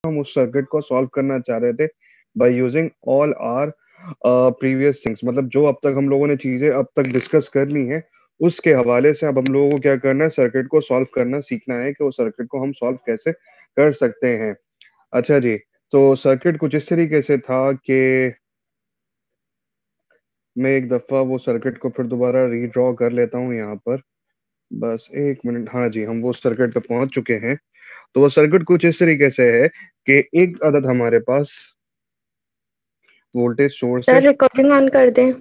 हम उस सर्किट को सॉल्व करना चाह रहे थे by using all our previous things, मतलब जो अब तक हम लोगों ने चीजें अब तक डिस्कस कर ली हैं उसके हवाले से अब हम लोगों को क्या करना है, सर्किट को सॉल्व करना सीखना है कि वो सर्किट को हम सॉल्व कैसे कर सकते हैं। अच्छा जी, तो सर्किट कुछ इस तरीके से था कि मैं एक दफा वो सर्किट को फिर दोबारा रीड्रॉ कर लेता हूँ यहाँ पर। बस एक मिनट। हाँ जी, हम वो सर्किट पे पहुंच चुके हैं। तो वो सर्किट कुछ इस तरीके से है कि एक अदद हमारे पास वोल्टेज सोर्स है। सर रिकॉर्डिंग ऑन कर दें।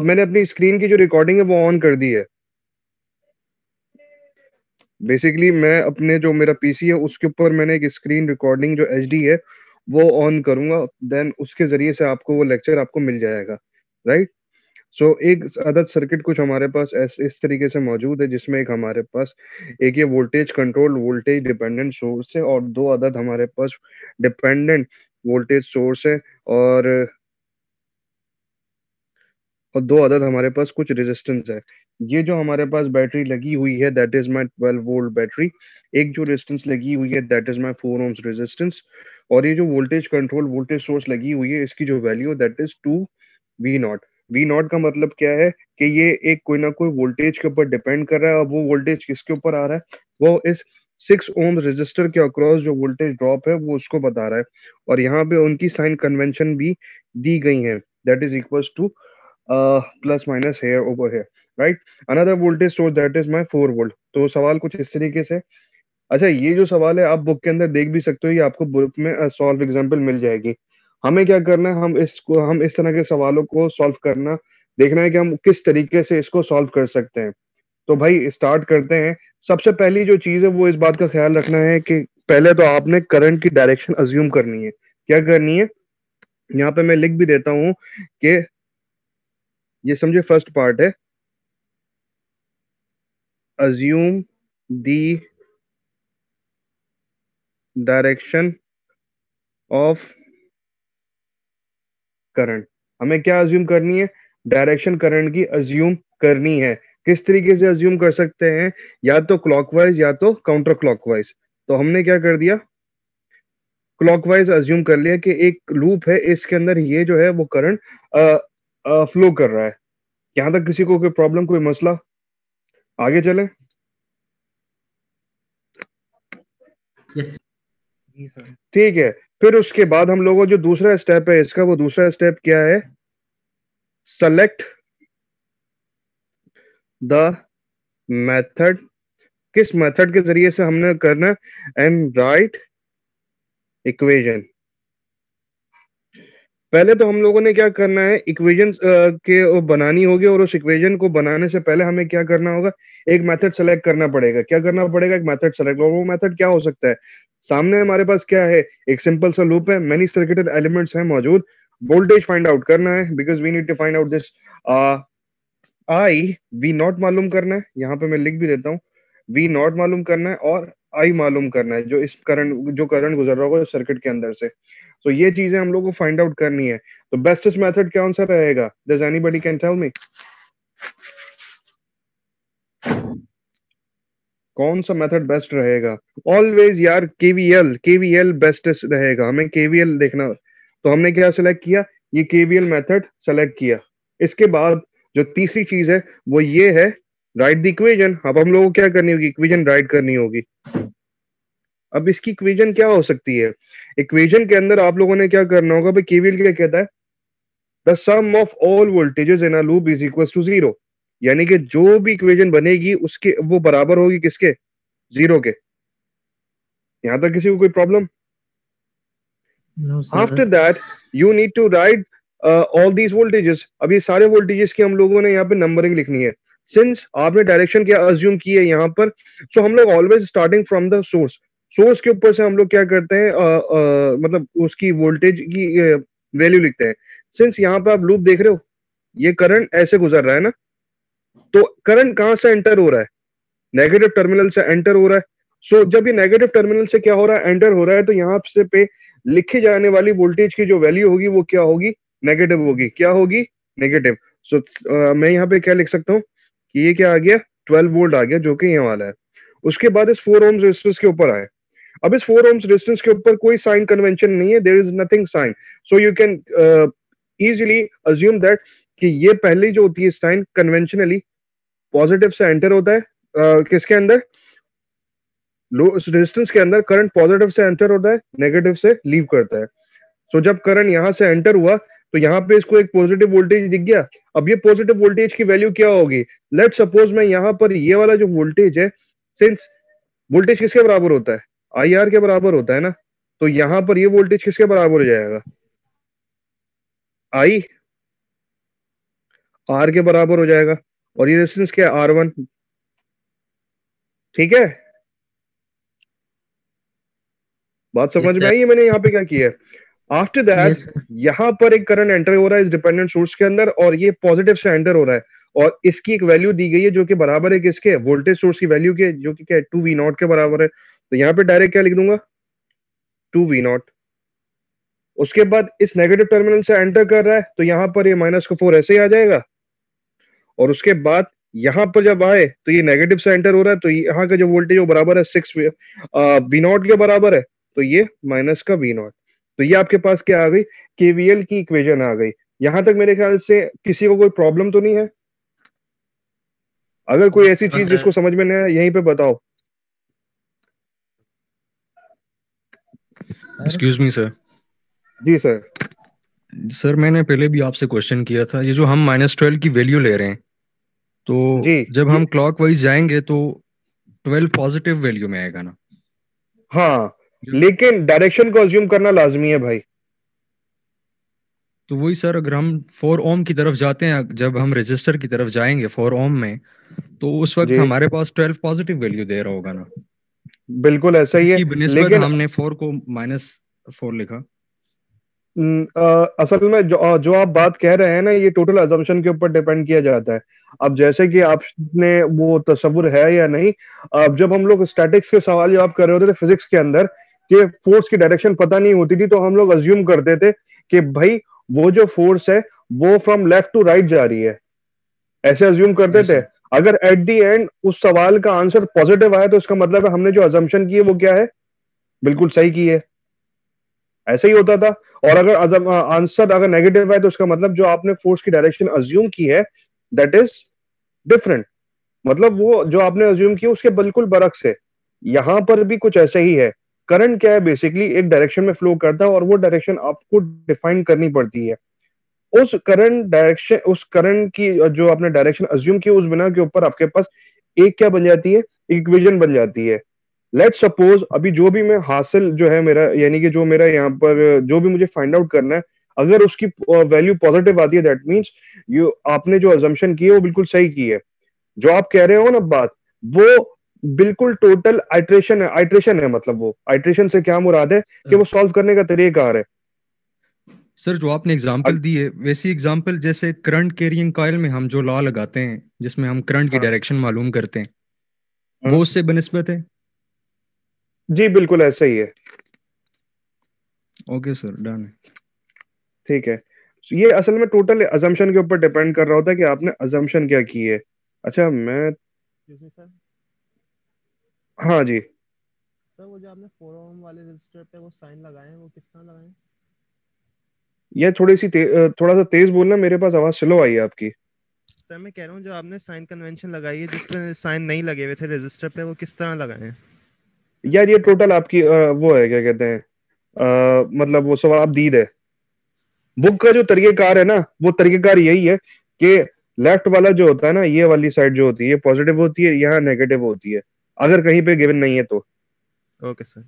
मैंने अपनी स्क्रीन की जो रिकॉर्डिंग है वो ऑन कर दी है। बेसिकली मैं अपने जो मेरा पीसी है उसके ऊपर मैंने एक स्क्रीन रिकॉर्डिंग जो एचडी है वो ऑन करूंगा, देन उसके जरिए से आपको वो लेक्चर आपको मिल जाएगा। राइट। सो एक अदद सर्किट कुछ हमारे पास इस तरीके से मौजूद है जिसमें एक हमारे पास एक ये voltage control voltage dependent source है और दो अदद हमारे पास डिपेंडेंट वोल्टेज सोर्स है, और दो अदद हमारे पास कुछ रेजिस्टेंस है। ये जो हमारे पास बैटरी लगी हुई है that is my 12 volt battery. एक जो रेजिस्टेंस लगी हुई है that is my 4 ohms resistance. और ये जो वोल्टेज कंट्रोल वोल्टेज सोर्स लगी हुई है इसकी जो value that is 2 V naught. V naught का मतलब क्या है कि ये एक कोई ना कोई वोल्टेज के ऊपर डिपेंड कर रहा है, और वो वोल्टेज किसके ऊपर आ रहा है, वो इस 6 ohms रेजिस्टर के अक्रॉस जो वोल्टेज ड्रॉप है वो उसको बता रहा है। और यहाँ पे उनकी साइन कन्वेंशन भी दी गई है that is equals two plus minus here over here. Right. Another voltage source that is my 4 volt. तो सवाल कुछ इस तरीके से। अच्छा, ये जो सवाल है आप बुक के अंदर देख भी सकते हो, ये आपको बुक में सॉल्व एग्जांपल मिल जाएगी। हमें क्या करना है, हम इस तरह के सवालों को सॉल्व करना देखना है कि हम किस तरीके से इसको सॉल्व कर सकते हैं। तो भाई स्टार्ट करते हैं। सबसे पहली जो चीज है वो इस बात का ख्याल रखना है कि पहले तो आपने करंट की डायरेक्शन अज्यूम करनी है। क्या करनी है, यहाँ पे मैं लिख भी देता हूँ कि ये समझे फर्स्ट पार्ट है, assume the direction of current. हमें क्या अज्यूम करनी है, डायरेक्शन करंट की अज्यूम करनी है। किस तरीके से अज्यूम कर सकते हैं, या तो क्लॉकवाइज या तो काउंटर क्लॉकवाइज। तो हमने क्या कर दिया, क्लॉकवाइज अज्यूम कर लिया कि एक लूप है इसके अंदर ये जो है वो करंट फ्लो कर रहा है। यहां तक किसी को कोई प्रॉब्लम कोई मसला, आगे चले। यस जी सर। ठीक है। फिर उसके बाद हम लोगों जो दूसरा स्टेप है इसका, वो दूसरा स्टेप क्या है, सेलेक्ट द मेथड। किस मेथड के जरिए से हमने करना, एंड राइट इक्वेशन। पहले तो हम लोगों ने क्या करना है, इक्वेशन के वो बनानी होगी, और उस इक्वेशन को बनाने से पहले हमें क्या करना होगा, एक मेथड सेलेक्ट करना पड़ेगा। क्या करना पड़ेगा, एक मेथड सेलेक्ट। और वो मेथड क्या हो सकता है, सामने हमारे पास क्या है, एक सिंपल सा लूप है, मेनी सर्किटेड एलिमेंट्स हैं मौजूद, वोल्टेज फाइंड आउट करना है because we need to find out this I. V naught मालूम करना है, यहाँ पे मैं लिख भी देता हूँ, वी नॉट मालूम करना है, और आई मालूम करना है जो इस करंट जो करंट गुजर रहा होगा सर्किट के अंदर से। तो ये चीजें हम लोग को फाइंड आउट करनी है। तो बेस्टेस्ट मेथड कौन सा रहेगा, does anybody can tell me, कौन सा मेथड बेस्ट रहेगा। ऑलवेज यार केवीएल, केवीएल बेस्टेस्ट रहेगा, हमें केवीएल देखना। तो हमने क्या सिलेक्ट किया, ये केवीएल मेथड सेलेक्ट किया। इसके बाद जो तीसरी चीज है वो ये है, राइट द इक्वेशन। अब हम लोगों को क्या करनी होगी, इक्वेशन राइट करनी होगी। अब इसकी इक्वेशन क्या हो सकती है, इक्वेशन के अंदर आप लोगों ने क्या करना होगा, भाई केवीएल क्या कहता है, the sum of all voltages in a loop is equal to zero. यानी कि जो भी इक्वेशन बनेगी उसके वो बराबर होगी किसके, जीरो के। यहां तक किसी को कोई problem. No sir. After that you need to write all these voltages. अब ये सारे वोल्टेजेस की हम लोगों ने यहाँ पे नंबरिंग लिखनी है। सिंस आपने डायरेक्शन क्या अज्यूम की है यहाँ पर, सो हम लोग always starting from the source. Source के ऊपर से हम लोग क्या करते हैं, मतलब उसकी वोल्टेज की वैल्यू लिखते हैं। सिंस यहाँ पे आप लूप देख रहे हो, ये करंट ऐसे गुजर रहा है ना, तो करंट कहां से एंटर हो रहा है, नेगेटिव टर्मिनल से एंटर हो रहा है। सो जब ये नेगेटिव टर्मिनल से क्या हो रहा है, एंटर हो रहा है, तो यहाँ से पे लिखी जाने वाली वोल्टेज की जो वैल्यू होगी वो क्या होगी, नेगेटिव होगी। क्या होगी, नेगेटिव। सो मैं यहाँ पे क्या लिख सकता हूँ कि ये क्या आ गया, 12 वोल्ट आ गया जो कि यहाँ वाला है। उसके बाद इस 4 ohms रेजिस्टेंस के ऊपर आए। अब इस 4 ohms रेजिस्टेंस के ऊपर कोई साइन कन्वेंशन नहीं है, there is nothing sign, so you can easily assume that कि ये पहली जो होती है साइन कन्वेंशनली पॉजिटिव से एंटर होता है किसके अंदर, रेजिस्टेंस के अंदर करंट पॉजिटिव से एंटर होता है, नेगेटिव से लीव करता है। सो जब करंट यहां से एंटर हुआ तो यहाँ पे इसको एक पॉजिटिव वोल्टेज दिख गया। अब ये पॉजिटिव वोल्टेज की वैल्यू क्या होगी, लेट सपोज मैं यहाँ पर ये वाला जो वोल्टेज है, सिंस वोल्टेज किसके बराबर होता है, आई आर के बराबर होता है ना, तो यहाँ पर ये वोल्टेज किसके बराबर हो जाएगा, आई आर के बराबर हो जाएगा, और ये रेजिस्टेंस क्या है, R1। ठीक है, बात समझ में आई है मैंने यहाँ पे क्या किया है। आफ्टर दैट यहाँ पर एक करंट एंटर हो रहा है इस डिपेंडेंट सोर्स के अंदर, और ये पॉजिटिव से एंटर हो रहा है, और इसकी एक वैल्यू दी गई है जो कि बराबर है किसके, वोल्टेज सोर्स की वैल्यू के, जो कि क्या है 2V0 के बराबर है। तो यहाँ पे डायरेक्ट क्या लिख दूंगा, 2V0। उसके बाद इस नेगेटिव टर्मिनल से एंटर कर रहा है तो यहाँ पर ये -4 ऐसे ही आ जाएगा, और उसके बाद यहाँ पर जब आए तो ये नेगेटिव से एंटर हो रहा है, तो यहाँ का जो वोल्टेज वो बराबर है 6V0 के बराबर है, तो ये माइनस का V0। तो ये आपके पास क्या आ गई, केवीएल की इक्वेशन आ गई। यहां तक मेरे ख्याल से किसी को कोई प्रॉब्लम तो नहीं है, अगर कोई ऐसी चीज जिसको समझ में नहीं आया यहीं पे बताओ। Excuse me sir. जी सर। सर मैंने पहले भी आपसे क्वेश्चन किया था, ये जो हम -12 की वैल्यू ले रहे हैं, तो जी, जब हम क्लॉकवाइज जाएंगे तो 12 पॉजिटिव वैल्यू में आएगा ना। हाँ, लेकिन डायरेक्शन को अज्यूम करना लाजमी है भाई। तो वही सर, अगर हम 4 ओम की तरफ जाते हैं, जब हम रजिस्टर की तरफ जाएंगे 4 ओम में, तो उस वक्त हमारे पास 12 पॉजिटिव वैल्यू दे रहा होगा ना। बिल्कुल ऐसा ही है, लेकिन हमने 4 को -4 लिखा। असल में जो आप बात कह रहे हैं ना, ये टोटल अजम्पशन के ऊपर डिपेंड किया जाता है। अब जैसे कि आपने वो तस्वुर है या नहीं, अब जब हम लोग स्टैटिक्स के सवाल जवाब कर रहे होते थे फिजिक्स के अंदर, कि फोर्स की डायरेक्शन पता नहीं होती थी, तो हम लोग अज्यूम करते थे कि भाई वो जो फोर्स है वो फ्रॉम लेफ्ट टू राइट जा रही है, ऐसे अज्यूम करते थे। अगर एट दी एंड उस सवाल का आंसर पॉजिटिव आया तो इसका मतलब है हमने जो अजम्पशन की है वो क्या है, बिल्कुल सही की है, ऐसे ही होता था। और अगर आंसर अगर नेगेटिव है तो उसका मतलब जो आपने फोर्स की डायरेक्शन अज्यूम की है दैट इज डिफरेंट, मतलब वो जो आपने अज्यूम की उसके बिल्कुल बरक्स है। यहां पर भी कुछ ऐसा ही है। करंट क्या है, बेसिकली एक डायरेक्शन में फ्लो करता है और वो डायरेक्शन आपको डिफाइन करनी पड़ती है। उस करंट की जो आपने डायरेक्शन अज्यूम की, उस बिना के ऊपर आपके पास एक क्या बन जाती है, इक्वेशन बन जाती है। लेट सपोज अभी जो भी मैं हासिल जो है मेरा, यानी कि जो मेरा यहाँ पर जो भी मुझे फाइंड आउट करना है, अगर उसकी वैल्यू पॉजिटिव आती है दैट मींस यू आपने जो अजम्पशन की है वो बिल्कुल सही की है। जो आप कह रहे हो ना बात, वो बिल्कुल टोटल आइट्रेशन है, मतलब वो आइट्रेशन से क्या मुराद है कि वो सॉल्व करने का तरीका है। सर जो आपने एग्जांपल दी है, वैसी एग्जांपल जैसे करंट कैरिंग कॉइल में हम जो लॉ लगाते हैं जिसमें हम करंट की डायरेक्शन मालूम करते हैं, वो उससे बनिस्बत है। जी बिल्कुल ऐसा ही है। ओके सर, डन है। ठीक है, ये असल में टोटल अजम्पशन के ऊपर डिपेंड कर रहा होता है कि आपने अजम्पशन क्या की है। अच्छा मैं सर, हाँ जी सर वो जो आपने 4 ओम वाले रजिस्टर पे वो साइन लगाए हैं, वो किस तरह लगाए हैं? ये थोड़ा सा तेज बोलना, मेरे पास आवाज स्लो आई है आपकी। सर मैं कह रहा हूँ जो आपने साइन कन्वेंशन लगाई है जिसपे साइन नहीं लगे हुए थे रजिस्टर पे, वो किस तरह लगाए हैं? यार ये टोटल आपकी वो है क्या कहते हैं, मतलब वो सवाब दीद है। बुक का जो तरीकेकार है ना, वो तरीकेकार यही है कि लेफ्ट वाला जो होता है ना, ये वाली साइड जो होती है पॉजिटिव होती है, यहाँ नेगेटिव होती है, अगर कहीं पे गिवन नहीं है तो। Okay sir.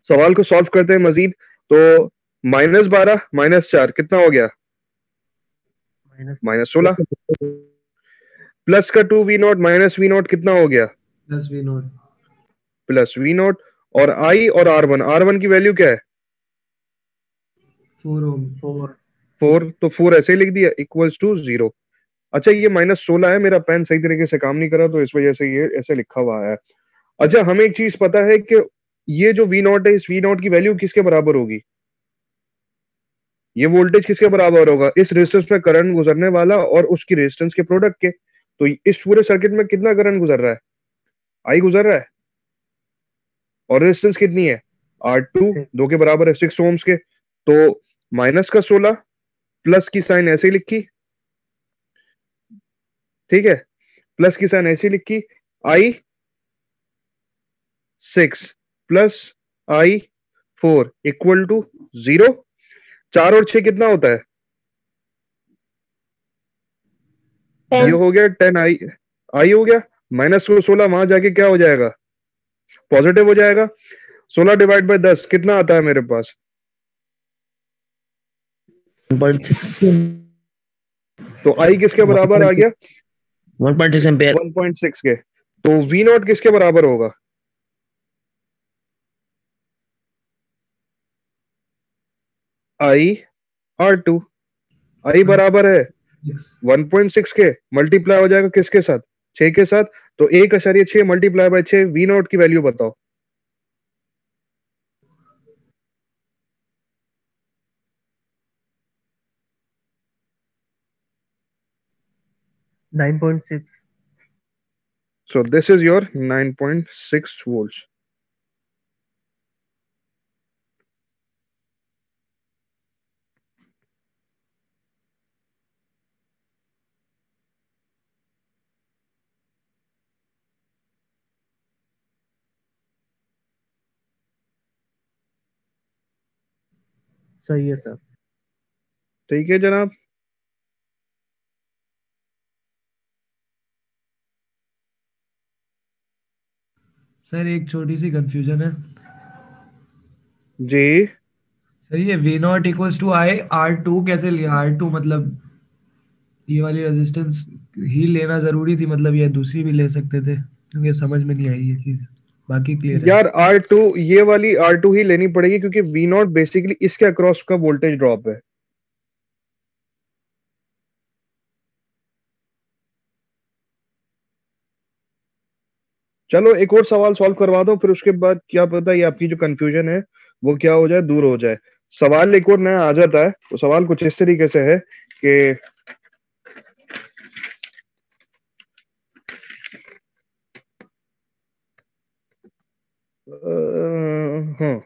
सवाल को सॉल्व करते हैं मजीद। तो -12 -4 कितना हो गया, -16, प्लस का 2V0 -V0 कितना हो गया, +V0, और I और R1 की वैल्यू क्या है, 4, तो 4 ऐसे ही लिख दिया इक्वल्स टू 0। अच्छा ये -16 है, मेरा पेन सही तरीके से काम नहीं कर रहा तो इस वजह से ये ऐसे लिखा हुआ है। अच्छा हमें एक चीज पता है कि ये जो V0 है, इस V0 की वैल्यू किसके बराबर होगी, ये वोल्टेज किसके बराबर होगा, इस रेजिस्टेंस में करंट गुजरने वाला और उसकी रेजिस्टेंस के प्रोडक्ट के। तो इस पूरे सर्किट में कितना करंट गुजर रहा है, आई गुजर रहा है। और रेजिस्टेंस कितनी है R2, 2 के बराबर है 6 ओम्स के। तो माइनस का 16, प्लस की साइन ऐसे ही लिखी, ठीक है, प्लस की साइन ऐसे ही लिखी, I6 plus I4 equal to 0। 4 और 6 कितना होता है? ये हो गया 10I हो गया, माइनस को 16 वहां जाके क्या हो जाएगा? पॉजिटिव हो जाएगा। 16 डिवाइड बाय 10 कितना आता है मेरे पास? 1.6 तो I किसके बराबर आ गया? 1.6 एम्पेयर 1.6 के। तो V नॉट किसके बराबर होगा? I R2। I बराबर है 1.6 के, मल्टीप्लाई हो जाएगा किसके साथ? 6 के साथ। तो 1.6 मल्टीप्लाई बाय 6, V नॉट की वैल्यू बताओ। So this is your 9.6 volts. सही है सर। ठीक है जनाब। सर एक छोटी सी कंफ्यूजन है जी सर, ये V naught equals to I R2 कैसे लिया? R2 मतलब ये वाली रेजिस्टेंस ही लेना जरूरी थी, मतलब ये दूसरी भी ले सकते थे, क्योंकि समझ में नहीं आई ये चीज। बाकी क्लियर है यार, R2 ये वाली R2 ही लेनी पड़ेगी क्योंकि V नॉट बेसिकली इसके अक्रॉस का वोल्टेज ड्रॉप है। चलो एक और सवाल सॉल्व करवा दो, फिर उसके बाद क्या पता ये आपकी जो कंफ्यूजन है वो क्या हो जाए, दूर हो जाए। सवाल एक और नया आ जाता है। तो सवाल कुछ इस तरीके से है कि हाँ,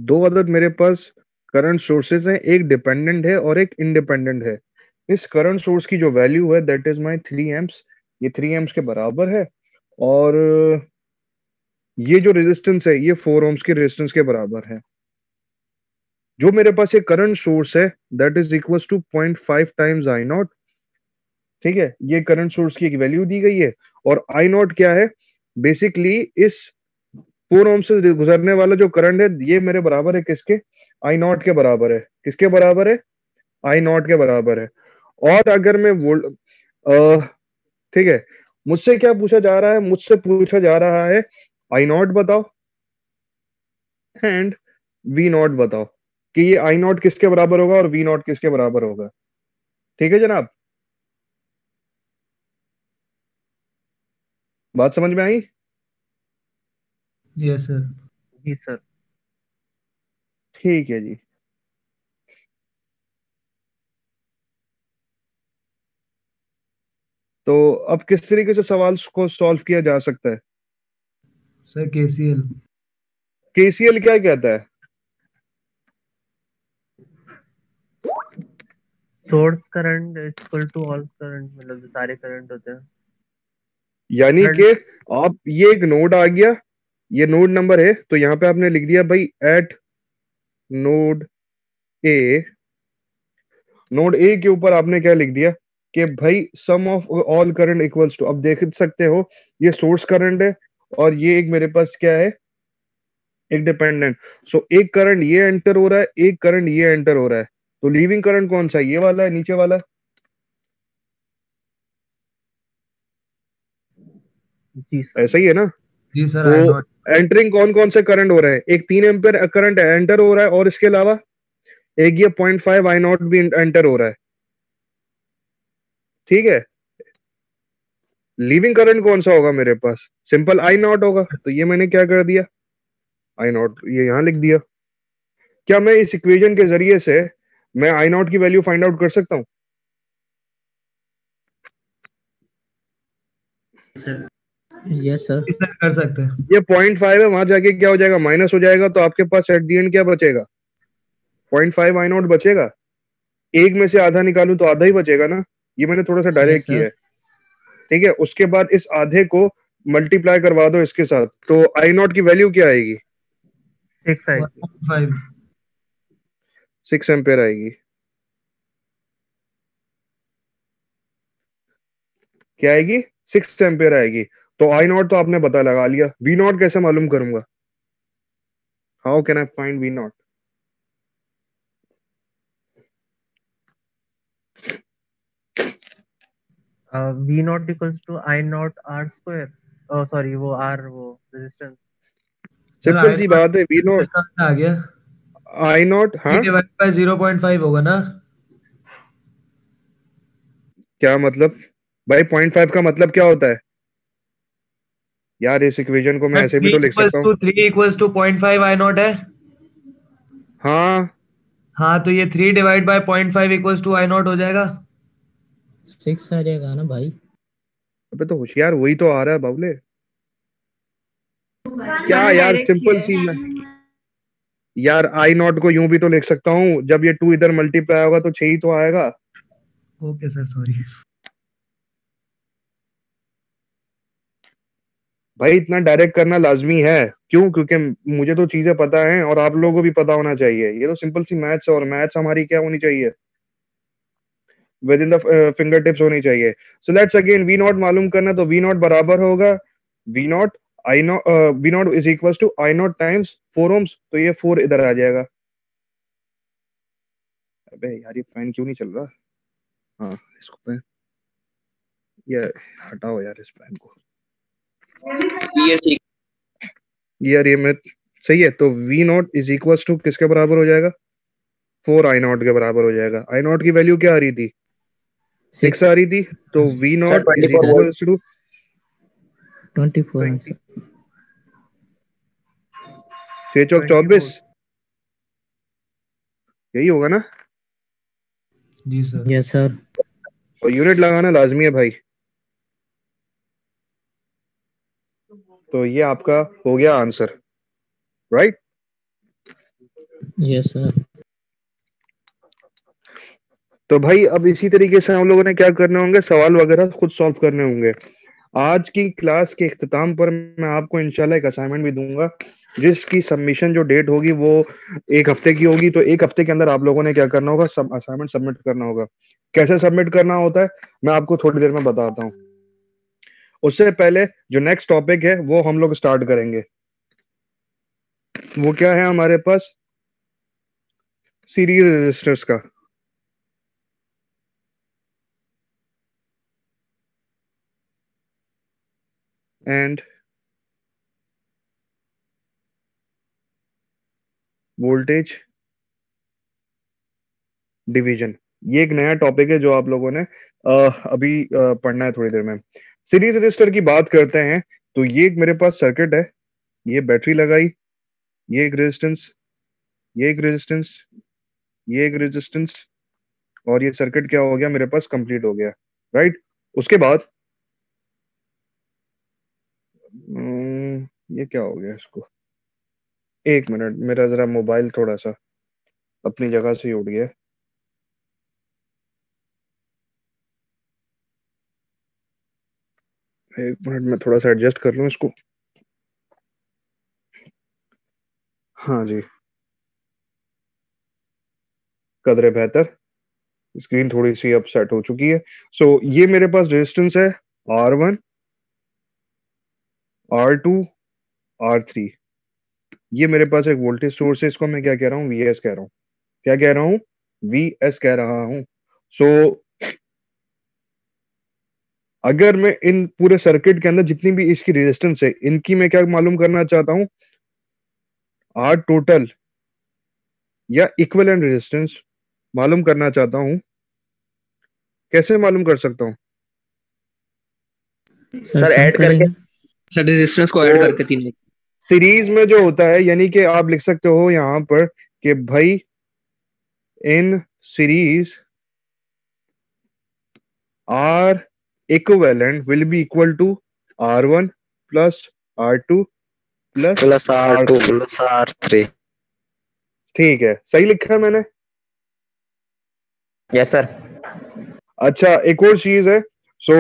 दो अदद मेरे पास करंट सोर्सेज हैं, एक डिपेंडेंट है और एक इंडिपेंडेंट है। इस करंट सोर्स की जो वैल्यू है दैट इज माय 3 एम्प्स, ये 3 एम्प्स के बराबर है। और ये जो रेजिस्टेंस है ये 4 ओम्स के रेजिस्टेंस के बराबर है। जो मेरे पास ये करंट सोर्स है that is equals to 0.5 times I naught. ठीक है, ये करंट सोर्स की एक वैल्यू दी गई है। और आई नॉट क्या है? बेसिकली इस 4 ओम से गुजरने वाला जो करंट है ये मेरे बराबर है किसके? आई नॉट के बराबर है। किसके बराबर है? आई नॉट के बराबर है। और अगर मैं ठीक है, मुझसे क्या पूछा जा रहा है? मुझसे पूछा जा रहा है आई नॉट बताओ एंड वी नॉट बताओ कि ये आई नॉट किसके बराबर होगा और वी नॉट किसके बराबर होगा। ठीक है जनाब, बात समझ में आई? Yes sir. जी सर। ठीक है जी। तो अब किस तरीके से सवाल को सॉल्व किया जा सकता है? Sir KCL। केसीएल क्या कहता है? Source current equal to all current, मतलब जो सारे करंट होते हैं। यानी कि आप ये एक नोड आ गया, ये नोड नंबर है, तो यहाँ पे आपने लिख दिया भाई at node A. Node A के ऊपर आपने क्या लिख दिया कि भाई sum of all current equals to, अब देख सकते हो ये सोर्स करंट है और ये एक मेरे पास क्या है? एक डिपेंडेंट। सो एक करंट ये एंटर हो रहा है, एक करंट ये एंटर हो रहा है। तो लीविंग करंट कौन सा है? ये वाला है, नीचे वाला? जी सर। ऐसा ही है ना? जी सर। तो आई नॉट। एंटरिंग कौन कौन से करंट हो रहे हैं? एक 3 एम्पियर करंट एंटर हो रहा है और इसके अलावा एक ये 0.5 आई नॉट भी एंटर हो रहा है। ठीक है, लीविंग करंट कौन सा होगा मेरे पास? सिंपल आई नॉट होगा। तो ये मैंने क्या कर दिया? आई नॉट ये यहां लिख दिया। क्या मैं इस इक्वेशन के जरिए से मैं आई नॉट की वैल्यू फाइंड आउट कर सकता हूँ? Yes sir. कर सकते हैं। ये 0.5 है, वहां जाके क्या हो जाएगा, माइनस हो जाएगा, तो आपके पास एट दी एंड क्या बचेगा? 0.5 आई नॉट बचेगा। एक में से आधा निकालूं तो आधा ही बचेगा ना। ये मैंने थोड़ा सा यस डायरेक्ट किया सर। है, ठीक है। उसके बाद इस आधे को मल्टीप्लाई करवा दो इसके साथ, तो आई नॉट की वैल्यू क्या आएगी? 6 आएगी। 1.5। 6 एम्पेयर आएगी। क्या आएगी? 6 एम्पेयर आएगी। तो आई नॉट तो आपने पता लगा लिया, वी नॉट कैसे मालूम करूंगा? How can I find V naught? V naught equals to I naught R square. Sorry वो R वो रेजिस्टेंस। सिंपल सी बात है, वी नॉट आ गया। I naught. हाँ, डिवाइड बाय 0.5 होगा ना। क्या मतलब भाई? 0.5 का मतलब क्या होता है यार? इस इक्वेशन को मैं ऐसे भी तो लिख सकता हूँ। 3 इक्वल्स टू 0.5 I नॉट है। हाँ, हाँ तो ये 3 divide by 0.5 equals to I naught हो जाएगा। 6 आ जाएगा ना भाई। अबे तो होशियार वही तो आ रहा है बाबले। क्या यार, सिंपल सी मैं यार आई नॉट को यूं भी तो लिख सकता हूँ, जब ये 2 इधर मल्टीप्लाई होगा तो 6 ही तो आएगा। Okay sir, sorry. भाई इतना डायरेक्ट करना लाजमी है, क्यों? क्योंकि मुझे तो चीजें पता हैं और आप लोगों को भी पता होना चाहिए। ये तो सिंपल सी मैथ्स है, और मैथ्स हमारी क्या होनी चाहिए? Within the fingertips होनी चाहिए। So let's again V naught मालूम करना, तो वी नॉट बराबर होगा V naught I naught, V naught is equal to I naught times 4 ohms, तो ये 4 इधर आ जाएगा। अबे यार ये फैन क्यों नहीं चल रहा? हाँ इसको पे ये हटाओ यार, इस फैन को। यार ये मैं सही है। तो V naught is equal to किसके बराबर हो जाएगा? 4 आई नॉट के बराबर हो जाएगा। आई नॉट की वैल्यू क्या आ रही थी? 6 आ रही थी। तो V naught is equal to 24 answer. 6 चौक 24, यही होगा ना? जी सर। Yes sir. और यूनिट लगाना लाजमी है भाई। तो ये आपका हो गया आंसर, राइट? Yes sir. तो भाई अब इसी तरीके से हम लोगों ने क्या करने होंगे, सवाल वगैरह खुद सॉल्व करने होंगे। आज की क्लास के इख्तिताम पर मैं आपको इंशाल्लाह एक असाइनमेंट भी दूंगा, जिसकी सबमिशन जो डेट होगी वो 1 हफ्ते की होगी। तो 1 हफ्ते के अंदर आप लोगों ने क्या करना होगा, सब असाइनमेंट सबमिट करना होगा। कैसे सबमिट करना होता है मैं आपको थोड़ी देर में बताता हूँ। उससे पहले जो नेक्स्ट टॉपिक है वो हम लोग स्टार्ट करेंगे। वो क्या है हमारे पास? सीरीज रजिस्टर्स का। एंड वोल्टेज डिवीजन, ये एक नया टॉपिक है जो आप लोगों ने अभी पढ़ना है थोड़ी देर में। सीरीज रजिस्टर की बात करते हैं तो ये एक मेरे पास सर्किट है, ये बैटरी लगाई, ये एक रेजिस्टेंस, ये एक रेजिस्टेंस, ये एक रेजिस्टेंस, और ये सर्किट क्या हो गया मेरे पास, कंप्लीट हो गया, राइट? उसके बाद ये क्या हो गया इसको, एक मिनट, मेरा जरा मोबाइल थोड़ा सा अपनी जगह से ही उठ गया। एक मिनट में थोड़ा सा एडजस्ट कर लूं इसको। हाँ जी, कदरे बेहतर। स्क्रीन थोड़ी सी अब सेट हो चुकी है। सो ये मेरे पास रेजिस्टेंस है R1, R2, R3। ये मेरे पास एक वोल्टेज सोर्स है, इसको मैं क्या कह रहा हूँ, VS कह रहा हूँ। क्या कह रहा हूँ? VS कह रहा हूँ। सो अगर मैं इन पूरे सर्किट के अंदर जितनी भी इसकी रेजिस्टेंस है, इनकी मैं क्या मालूम करना चाहता हूँ, R टोटल या इक्विवेलेंट रेजिस्टेंस मालूम करना चाहता हूँ। कैसे मालूम कर सकता हूँ? सर ऐड करके सर रेजिस्टेंस को ऐड करके तीनों सीरीज में जो होता है, यानी कि आप लिख सकते हो यहाँ पर कि भाई इन series R equivalent will be equal to R1 plus R2 plus plus R2 R3। Plus R3। ठीक है, सही लिखा है मैंने? Yes sir. अच्छा, एक और चीज है। सो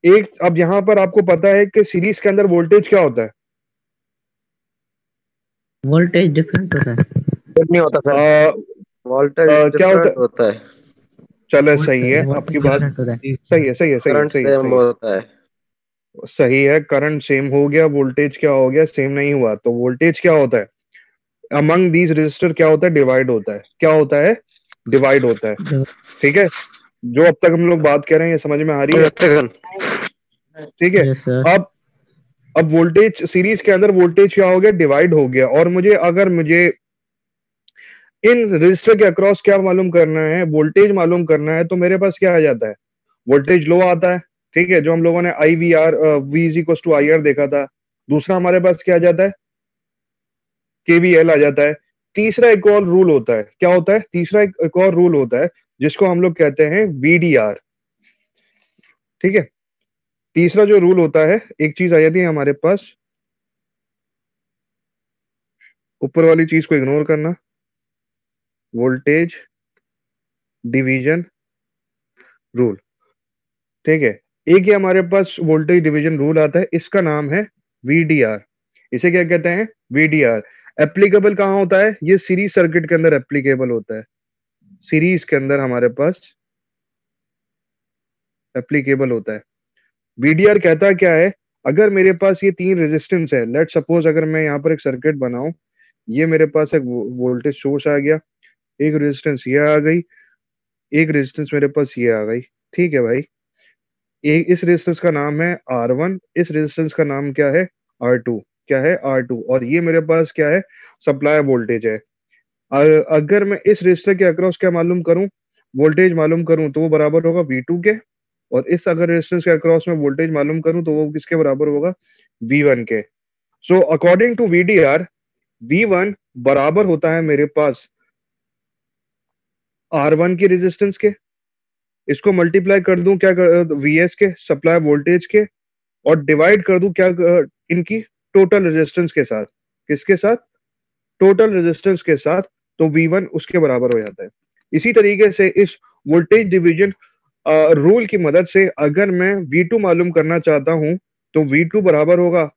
एक, अब यहां पर आपको पता है कि सीरीज के अंदर वोल्टेज क्या होता है? वोल्टेज डिफरेंट होता है। नहीं होता सर, आ, वोल्टेज क्या होता डिफरेंट है? होता है, चलो सही है, वोल्टेज आपकी बात डिफरेंट होता है। सही है, सही है, सही है, करंट सही है, सेम सही है, होता है। सही है। करंट सेम हो गया, वोल्टेज क्या हो गया? सेम नहीं हुआ। तो वोल्टेज क्या होता है अमंग दीज रजिस्टर? क्या होता है? डिवाइड होता है। क्या होता है? डिवाइड होता है। जो ठीक है, जो अब तक हम लोग बात कर रहे हैं ये समझ में आ रही है? ठीक है। Yes sir. अब वोल्टेज सीरीज के अंदर वोल्टेज क्या हो गया? डिवाइड हो गया। और मुझे अगर मुझे इन रजिस्टर के अक्रॉस क्या मालूम करना है? वोल्टेज मालूम करना है। तो मेरे पास क्या आ जाता है? वोल्टेज लो आता है। ठीक है, जो हम लोगों ने I V R V is equal to I R देखा था। दूसरा हमारे पास क्या आ जाता है? केवीएल आ जाता है। तीसरा एक और रूल होता है। क्या होता है? तीसरा एक और रूल होता है जिसको हम लोग कहते हैं वीडीआर। ठीक है, तीसरा जो रूल होता है, एक चीज आ जाती है हमारे पास, ऊपर वाली चीज को इग्नोर करना, वोल्टेज डिवीजन रूल। ठीक है, एक ही हमारे पास वोल्टेज डिवीजन रूल आता है, इसका नाम है वीडीआर। इसे क्या कहते हैं? वीडीआर। एप्लीकेबल कहाँ होता है? ये सीरीज सर्किट के अंदर एप्लीकेबल होता है। सीरीज के अंदर हमारे पास एप्लीकेबल होता है। वीडीआर कहता क्या है? अगर मेरे पास ये तीन रेजिस्टेंस है, लेट सपोज अगर मैं यहाँ पर एक सर्किट बनाऊं, ये मेरे पास एक वोल्टेज सोर्स आ गया, एक रेजिस्टेंस ये आ गई, एक रेजिस्टेंस मेरे पास ये आ गई। ठीक है भाई, एक इस रेजिस्टेंस का नाम है R1, इस रेजिस्टेंस का नाम क्या है? R2। क्या है? R2। और ये मेरे पास क्या है? सप्लाई वोल्टेज है। अगर मैं इस रेजिस्टर के अक्रॉस क्या मालूम करूं? वोल्टेज मालूम करूं, तो वो बराबर होगा V2 के। और इस अगर रेजिस्टेंस के अक्रॉस में वोल्टेज मालूम करूं तो वो किसके बराबर होगा? V1 के। So according to VDR, V1 बराबर होता है मेरे पास R1 की रेजिस्टेंस के। इसको मल्टीप्लाई कर दूं क्या VS के, सप्लाई वोल्टेज के, और डिवाइड कर दूं क्या इनकी टोटल रेजिस्टेंस के साथ। किसके साथ? टोटल रेजिस्टेंस के साथ। तो V1 उसके बराबर हो जाता है। इसी तरीके से इस वोल्टेज डिवीजन रूल की मदद से अगर मैं V2 मालूम करना चाहता हूं, तो V2 बराबर होगा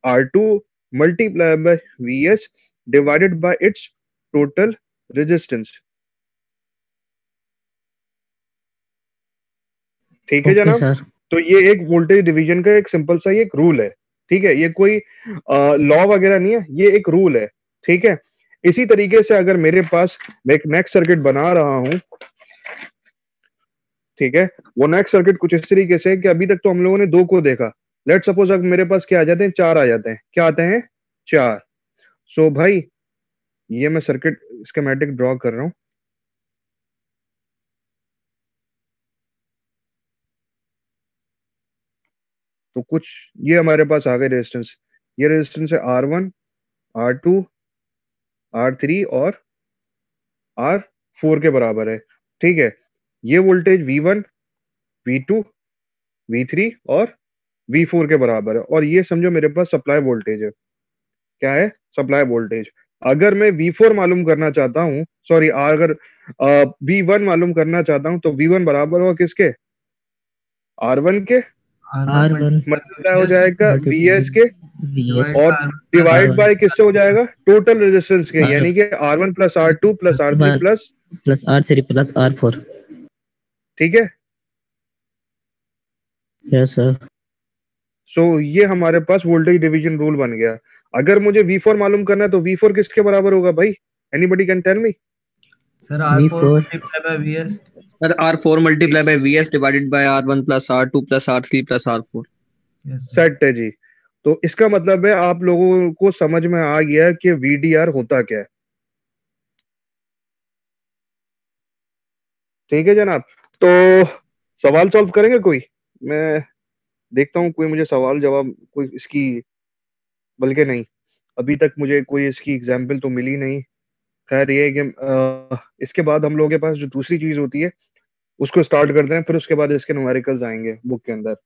R2 multiply by VS divided bye it's total resistance. ठीक है ओके जनाब? सर। तो ये एक वोल्टेज डिवीजन का एक सिंपल सा ये एक रूल है। ठीक है, ये कोई लॉ वगैरह नहीं है, ये एक रूल है। ठीक है, इसी तरीके से अगर मेरे पास मैं एक नेक्स्ट सर्किट बना रहा हूं, ठीक है, वो नेक्स्ट सर्किट कुछ इस तरीके से है कि अभी तक तो हम लोगों ने दो को देखा। लेट सपोज अगर मेरे पास क्या आ जाते हैं? चार आ जाते हैं। क्या आते हैं? चार। सो भाई, ये मैं सर्किट स्कीमेटिक ड्रॉ कर रहा हूं। तो कुछ ये हमारे पास आ गए रेजिस्टेंस। ये रेजिस्टेंस है R1, R2, R3 और R4 के बराबर है। ठीक है, ये वोल्टेज V1, V2, V3 और V4 के बराबर है। और ये समझो मेरे पास सप्लाई वोल्टेज है। क्या है? Supply voltage. अगर मैं V4 मालूम करना चाहता हूं, सॉरी, अगर V1 मालूम करना चाहता हूं, तो V1 बराबर होगा किसके? R1 के। R1 मतलब हो जाएगा VS के, VS और डिवाइड R1 बाय किससे हो जाएगा? टोटल रेजिस्टेंस के, R यानी कि R1 plus R2 plus R3 plus. Plus R3 plus R4। ठीक है, यस सर। सो ये हमारे पास वोल्टेज डिवीजन रूल बन गया। अगर मुझे V4 मालूम करना है तो V4 किसके बराबर होगा भाई? Anybody can tell me? Sir R4 V4 multiply by VS। Sir R4 multiply by VS divided by R1 plus R2 plus R3 plus R4। Yes sir. Set है जी। तो इसका मतलब है आप लोगों को समझ में आ गया कि VDR होता क्या है। ठीक है जनाब, तो सवाल सॉल्व करेंगे कोई? मैं देखता हूँ कोई मुझे सवाल जवाब कोई इसकी, बल्कि नहीं, अभी तक मुझे कोई इसकी एग्जाम्पल तो मिली नहीं। खैर ये है कि इसके बाद हम लोगों के पास जो दूसरी चीज होती है उसको स्टार्ट करते हैं, फिर उसके बाद इसके न्यूमेरिकल्स आएंगे बुक के अंदर।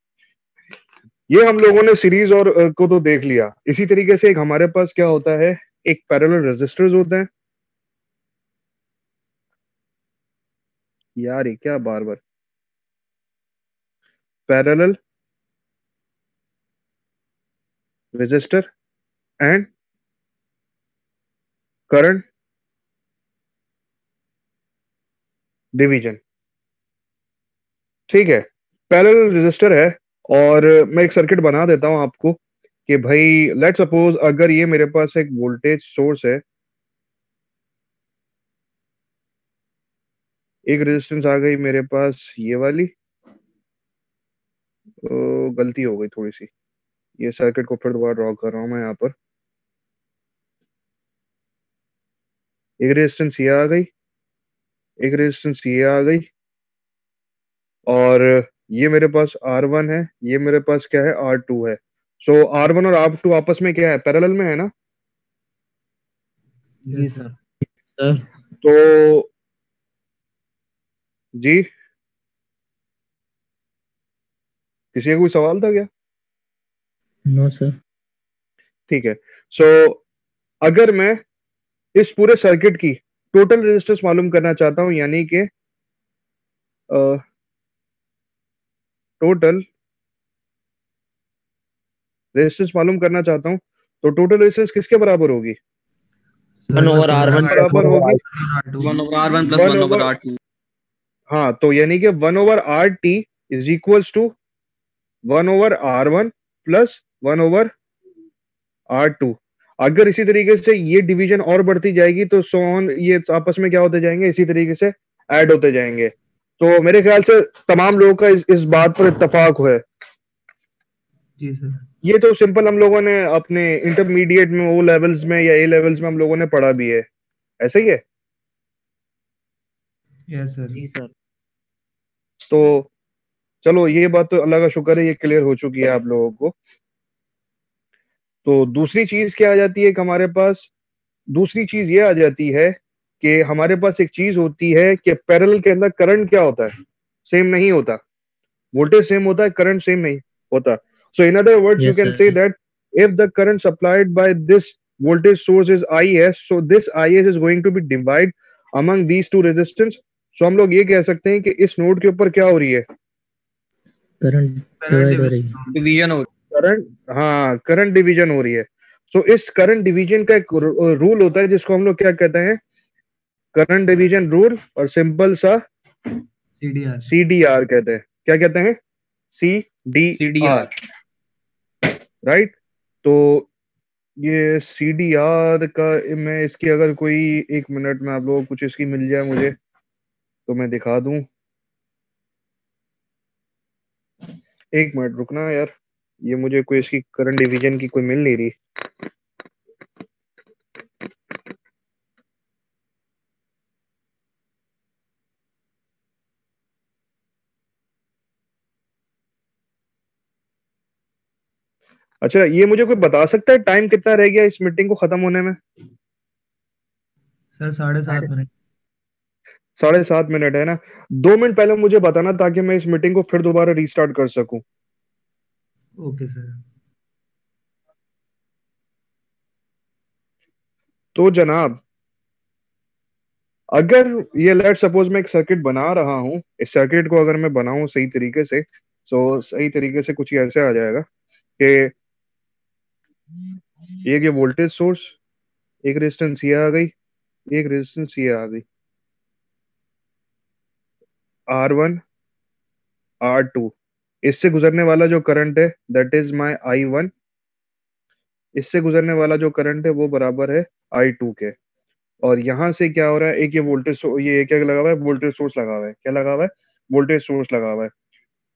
ये हम लोगों ने सीरीज और को तो देख लिया। इसी तरीके से एक हमारे पास क्या होता है, एक पैरेलल रेजिस्टर्स होते हैं। यार ये क्या बार बार parallel resistor and current division, ठीक है। पैरेलल रेजिस्टर है और मैं एक सर्किट बना देता हूं आपको कि भाई लेट सपोज अगर ये मेरे पास एक वोल्टेज सोर्स है, एक रेजिस्टेंस आ गई मेरे पास ये वाली, तो गलती हो गई थोड़ी सी, ये सर्किट को फिर दोबारा ड्रॉ कर रहा हूं मैं यहाँ पर। एक रेजिस्टेंस ये आ गई, एक रेजिस्टेंस ये आ गई, और ये मेरे पास R1 है, ये मेरे पास क्या है R2 है। सो R1 और R2 आपस में क्या है, पैरेलल में है ना। जी सर। सर तो जी किसी का कोई सवाल था क्या? No sir. ठीक है। सो अगर मैं इस पूरे सर्किट की टोटल रेजिस्टेंस मालूम करना चाहता हूं, यानी कि टोटल रेजिस्टेंस मालूम करना चाहता हूं, तो टोटल रेजिस्टेंस किसके बराबर होगी? 1/R1 बराबर होगी 1/R1 plus 1/R2। हाँ, तो यानी कि 1/RT is equals to 1/R1 plus 1/R2। अगर इसी तरीके से ये डिवीजन और बढ़ती जाएगी तो सो ऑन, ये आपस में क्या होते जाएंगे, इसी तरीके से ऐड होते जाएंगे। तो मेरे ख्याल से तमाम लोगों का इस बात पर इत्तेफाक है। जी सर। ये तो सिंपल हम लोगों ने अपने इंटरमीडिएट में ओ लेवल्स में या ए लेवल्स में हम लोगों ने पढ़ा भी है, ऐसा ही है। Yes sir. जी सर। तो चलो ये बात तो अल्लाह का शुक्र है, ये क्लियर हो चुकी है आप लोगों को। तो दूसरी चीज क्या आ जाती है कि हमारे पास, दूसरी चीज ये आ जाती है कि हमारे पास एक चीज होती है कि पैरेलल के अंदर करंट क्या होता है, सेम नहीं होता। वोल्टेज सेम होता है, करंट सेम नहीं होता। So in other words you yes can sir. Say that if the current supplied by this voltage source is IS, so this IS is going to be divided among these two resistance. So हम लोग ये कह सकते हैं कि इस node के ऊपर क्या हो रही है, करंट डिवाइड हो रही है। डिवीजन हो करंट, हाँ करंट डिवीजन हो रही है। सो इस करंट डिवीजन का एक रूल होता है जिसको हम लोग क्या कहते हैं, करंट डिवीजन रूल, और सिंपल सा CDR। CDR कहते हैं। क्या कहते हैं? CDR, right. तो ये CDR का, मैं इसकी अगर कोई 1 मिनट में आप लोगों को कुछ इसकी मिल जाए मुझे तो मैं दिखा दूं। 1 मिनट रुकना यार, ये मुझे कोई इसकी करंट डिवीजन की कोई मिल नहीं रही। अच्छा, ये मुझे कोई बता सकता है टाइम कितना रह गया इस मीटिंग को खत्म होने में? Sir 7.5 minute. 7.5 मिनट है ना। 2 मिनट पहले मुझे बताना ताकि मैं इस मीटिंग को फिर दोबारा रीस्टार्ट कर सकूं। Okay sir. तो जनाब, अगर ये लेट सपोज मैं एक सर्किट बना रहा हूं, इस सर्किट को अगर मैं बनाऊं सही तरीके से, तो सही तरीके से कुछ ऐसे आ जाएगा कि ये वोल्टेज सोर्स, एक रेजिस्टेंस ये आ गई, एक रेजिस्टेंस ये आ गई, R1 R2, इससे गुजरने वाला जो करंट है दैट इज माय I1, इससे गुजरने वाला जो करंट है वो बराबर है I2 के। और यहां से क्या हो रहा है, एक ये वोल्टेज, ये क्या लगा हुआ है, वोल्टेज सोर्स लगा हुआ है। क्या लगा हुआ है? वोल्टेज सोर्स लगा हुआ है।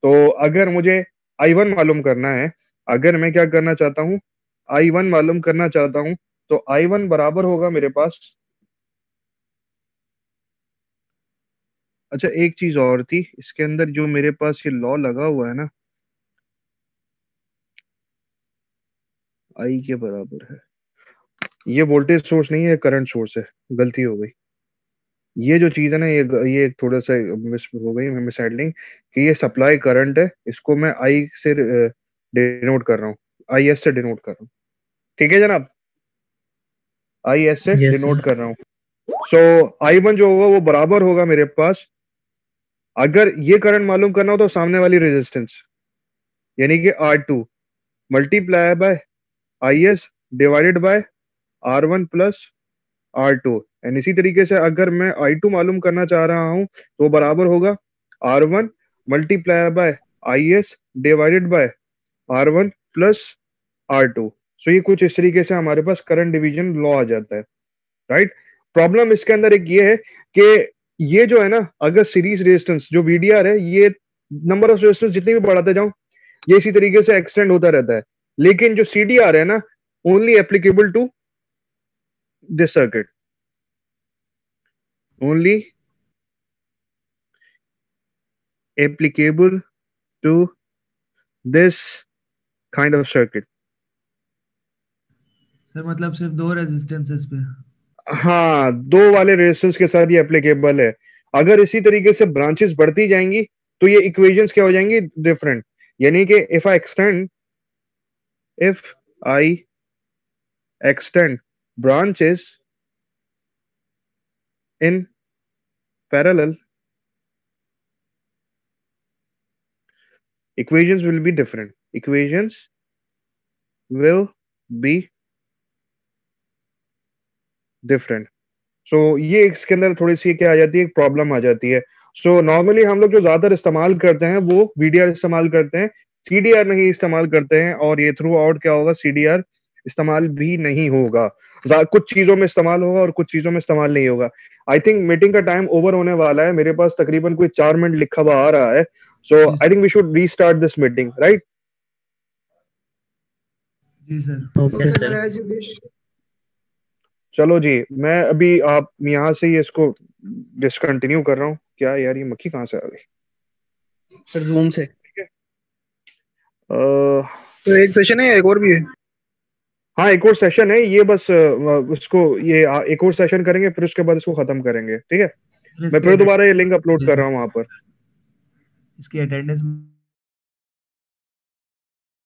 तो अगर मुझे I1 मालूम करना है, अगर मैं क्या करना चाहता हूँ, I1 मालूम करना चाहता हूँ, तो I1 बराबर होगा मेरे पास, अच्छा एक चीज और थी इसके अंदर जो मेरे पास ये लॉ लगा हुआ है ना, I के बराबर है, ये वोल्टेज सोर्स नहीं है, करंट सोर्स है, गलती हो गई। ये जो चीज है ना, ये थोड़ा सा मिस हो गई, मिस हैंडलिंग, कि ये सप्लाई करंट है, इसको मैं आई से डिनोट कर रहा हूँ, आई एस से डिनोट कर रहा हूँ, ठीक है जनाब, आई एस से Yes, डिनोट sir. कर रहा हूँ। सो आई वन जो होगा वो बराबर होगा मेरे पास, अगर ये करंट मालूम करना हो तो सामने वाली रेजिस्टेंस यानी कि R2 multiply by I S divided by R1 plus R2, and इसी तरीके से अगर मैं I2 मालूम करना चाह रहा हूं तो बराबर होगा R1 multiply by I S divided by R1 plus R2। सो ये कुछ इस तरीके से हमारे पास करंट डिवीजन लॉ आ जाता है, राइट। प्रॉब्लम इसके अंदर एक ये है कि ये जो है ना, अगर सीरीज रेजिस्टेंस जो VDR है, ये नंबर ऑफ रेजिस्टेंस जितनी भी बढ़ाते जाऊं ये इसी तरीके से एक्सटेंड होता रहता है, लेकिन जो CDR है ना, only applicable to this circuit, only applicable to this kind of circuit। Sir मतलब सिर्फ 2 रेजिस्टेंसेस पे? हाँ, 2 वाले रेजिस्टेंस के साथ ये एप्लीकेबल है। अगर इसी तरीके से ब्रांचेस बढ़ती जाएंगी तो ये इक्वेशंस क्या हो जाएंगी, डिफरेंट। यानी कि if I extend branches in parallel, equations will be different, equations will be different। सो ये इसके अंदर थोड़ी सी क्या आ जाती है, प्रॉब्लम आ जाती है। सो नॉर्मली हम लोग जो ज्यादा इस्तेमाल करते हैं वो VDR इस्तेमाल करते हैं, CDR नहीं इस्तेमाल करते हैं, और ये थ्रू आउट क्या होगा, CDR इस्तेमाल भी नहीं होगा, कुछ चीजों में इस्तेमाल होगा और कुछ चीजों में इस्तेमाल नहीं होगा। आई थिंक मीटिंग का टाइम ओवर होने वाला है, मेरे पास तकरीबन कोई 4 मिनट लिखा हुआ आ रहा है, so I think we should restart this meeting, right. जी सर। Okay, sir. चलो जी, मैं अभी आप यहाँ से ही इसको डिसकंटिन्यू कर रहा हूँ। क्या यार, ये मक्खी कहाँ से आ गई सर जूम से। तो एक सेशन है या एक और भी है? हाँ, एक और सेशन है ये, बस उसको ये एक और सेशन करेंगे, फिर उसके बाद इसको खत्म करेंगे, ठीक है। मैं फिर दोबारा ये लिंक अपलोड कर रहा हूँ वहां पर। इसकी अटेंडेंस